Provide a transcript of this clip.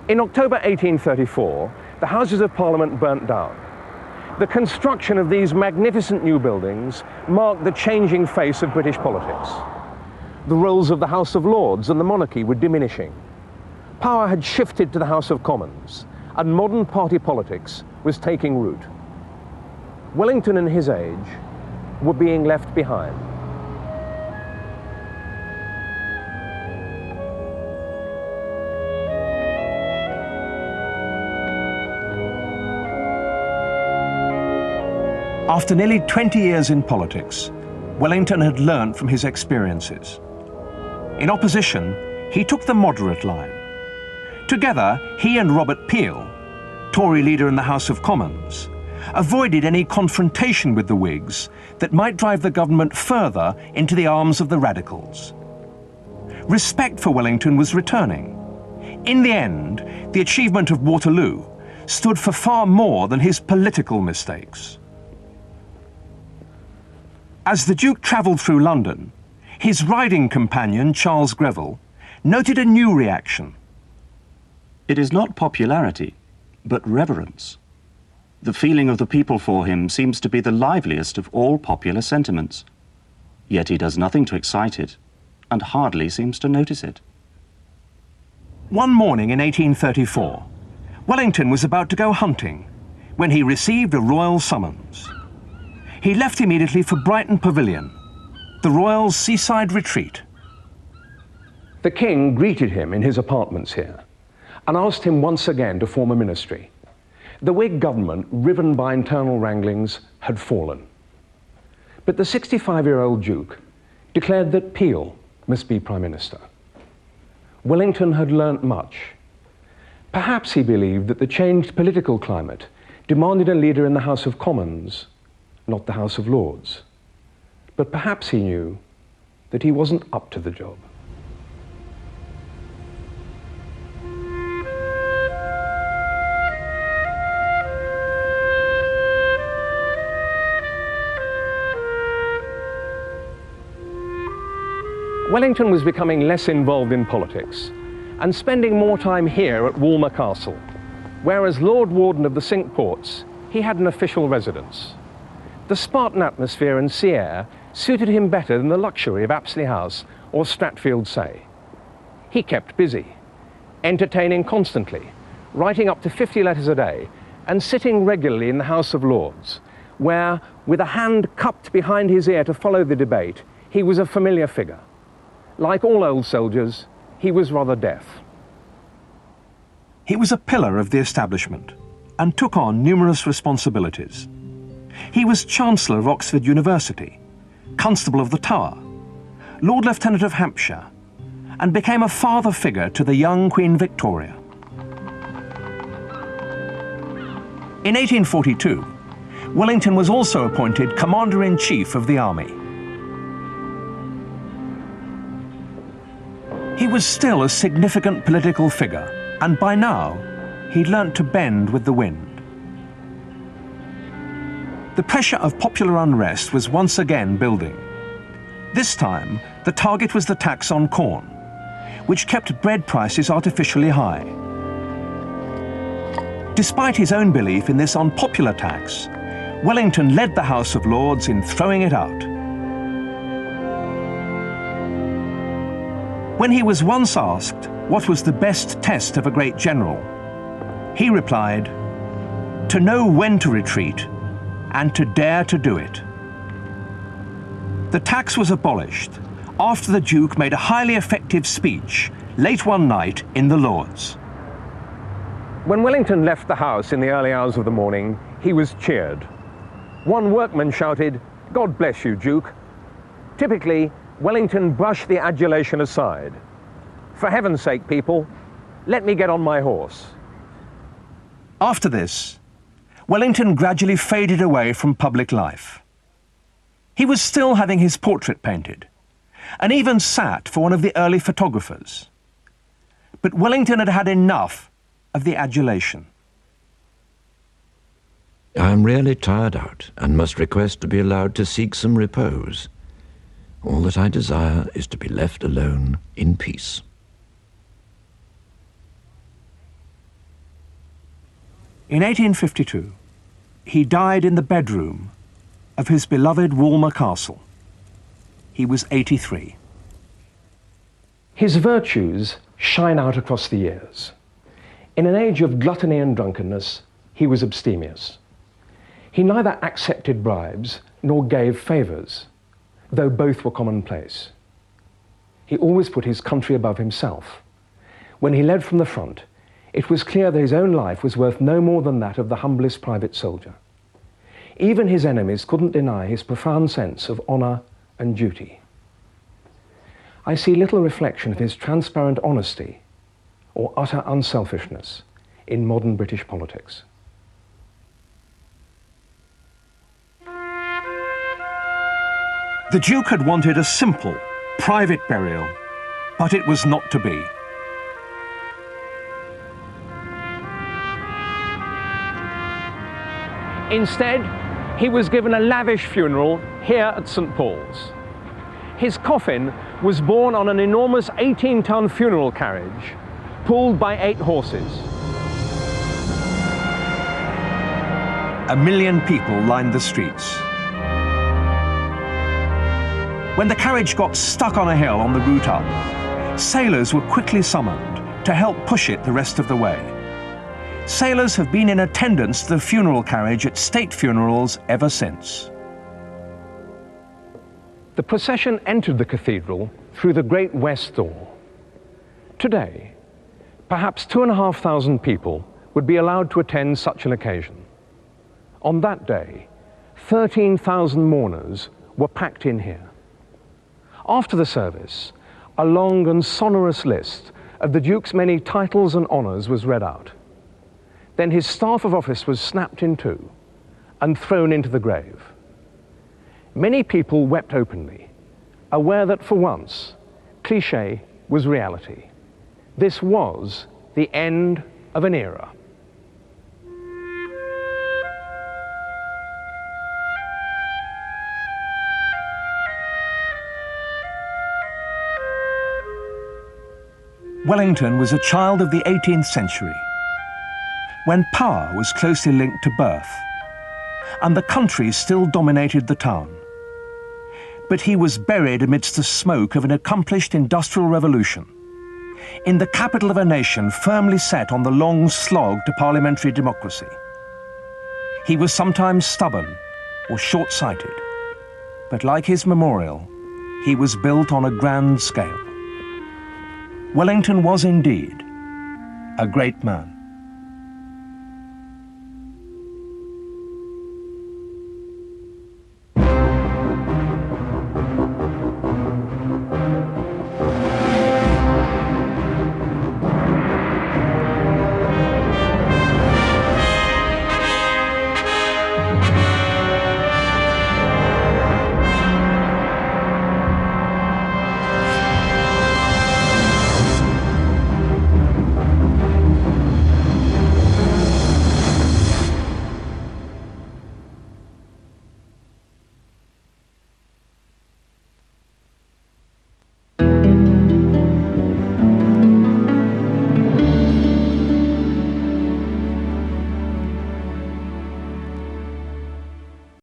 In October 1834, the Houses of Parliament burnt down. The construction of these magnificent new buildings marked the changing face of British politics. The roles of the House of Lords and the monarchy were diminishing. Power had shifted to the House of Commons, and modern party politics was taking root. Wellington and his age were being left behind. After nearly 20 years in politics, Wellington had learned from his experiences. In opposition, he took the moderate line. Together, he and Robert Peel, Tory leader in the House of Commons, avoided any confrontation with the Whigs that might drive the government further into the arms of the radicals. Respect for Wellington was returning. In the end, the achievement of Waterloo stood for far more than his political mistakes. As the Duke travelled through London, his riding companion, Charles Greville, noted a new reaction. It is not popularity, but reverence. The feeling of the people for him seems to be the liveliest of all popular sentiments. Yet he does nothing to excite it, and hardly seems to notice it. One morning in 1834, Wellington was about to go hunting when he received a royal summons. He left immediately for Brighton Pavilion, the royal seaside retreat. The king greeted him in his apartments here and asked him once again to form a ministry. The Whig government, riven by internal wranglings, had fallen. But the 65-year-old Duke declared that Peel must be Prime Minister. Wellington had learnt much. Perhaps he believed that the changed political climate demanded a leader in the House of Commons, not the House of Lords. But perhaps he knew that he wasn't up to the job. Wellington was becoming less involved in politics and spending more time here at Walmer Castle, where as Lord Warden of the Cinque Ports, he had an official residence. The Spartan atmosphere and sea air suited him better than the luxury of Apsley House or Stratfield Say. He kept busy, entertaining constantly, writing up to 50 letters a day, and sitting regularly in the House of Lords, where, with a hand cupped behind his ear to follow the debate, he was a familiar figure. Like all old soldiers, he was rather deaf. He was a pillar of the establishment and took on numerous responsibilities. He was Chancellor of Oxford University, Constable of the Tower, Lord Lieutenant of Hampshire, and became a father figure to the young Queen Victoria. In 1842, Wellington was also appointed Commander-in-Chief of the Army. He was still a significant political figure, and by now, he'd learnt to bend with the wind. The pressure of popular unrest was once again building. This time, the target was the tax on corn, which kept bread prices artificially high. Despite his own belief in this unpopular tax, Wellington led the House of Lords in throwing it out. When he was once asked what was the best test of a great general, he replied, "To know when to retreat and to dare to do it." The tax was abolished after the Duke made a highly effective speech late one night in the Lords. When Wellington left the house in the early hours of the morning, he was cheered. One workman shouted, "God bless you, Duke." Typically, Wellington brushed the adulation aside. "For heaven's sake, people, let me get on my horse." After this, Wellington gradually faded away from public life. He was still having his portrait painted, and even sat for one of the early photographers. But Wellington had had enough of the adulation. I am really tired out, and must request to be allowed to seek some repose. All that I desire is to be left alone in peace. In 1852, he died in the bedroom of his beloved Walmer Castle. He was 83. His virtues shine out across the years. In an age of gluttony and drunkenness, he was abstemious. He neither accepted bribes nor gave favours, though both were commonplace. He always put his country above himself. When he led from the front, it was clear that his own life was worth no more than that of the humblest private soldier. Even his enemies couldn't deny his profound sense of honour and duty. I see little reflection of his transparent honesty or utter unselfishness in modern British politics. The Duke had wanted a simple, private burial, but it was not to be. Instead, he was given a lavish funeral here at St. Paul's. His coffin was borne on an enormous 18-ton funeral carriage, pulled by 8 horses. 1 million people lined the streets. When the carriage got stuck on a hill on the route up, sailors were quickly summoned to help push it the rest of the way. Sailors have been in attendance to the funeral carriage at state funerals ever since. The procession entered the cathedral through the Great West Door. Today, perhaps 2,500 people would be allowed to attend such an occasion. On that day, 13,000 mourners were packed in here. After the service, a long and sonorous list of the Duke's many titles and honours was read out. Then his staff of office was snapped in two and thrown into the grave. Many people wept openly, aware that for once, cliché was reality. This was the end of an era. Wellington was a child of the 18th century, when power was closely linked to birth, and the country still dominated the town. But he was buried amidst the smoke of an accomplished industrial revolution, in the capital of a nation firmly set on the long slog to parliamentary democracy. He was sometimes stubborn or short-sighted, but like his memorial, he was built on a grand scale. Wellington was indeed a great man.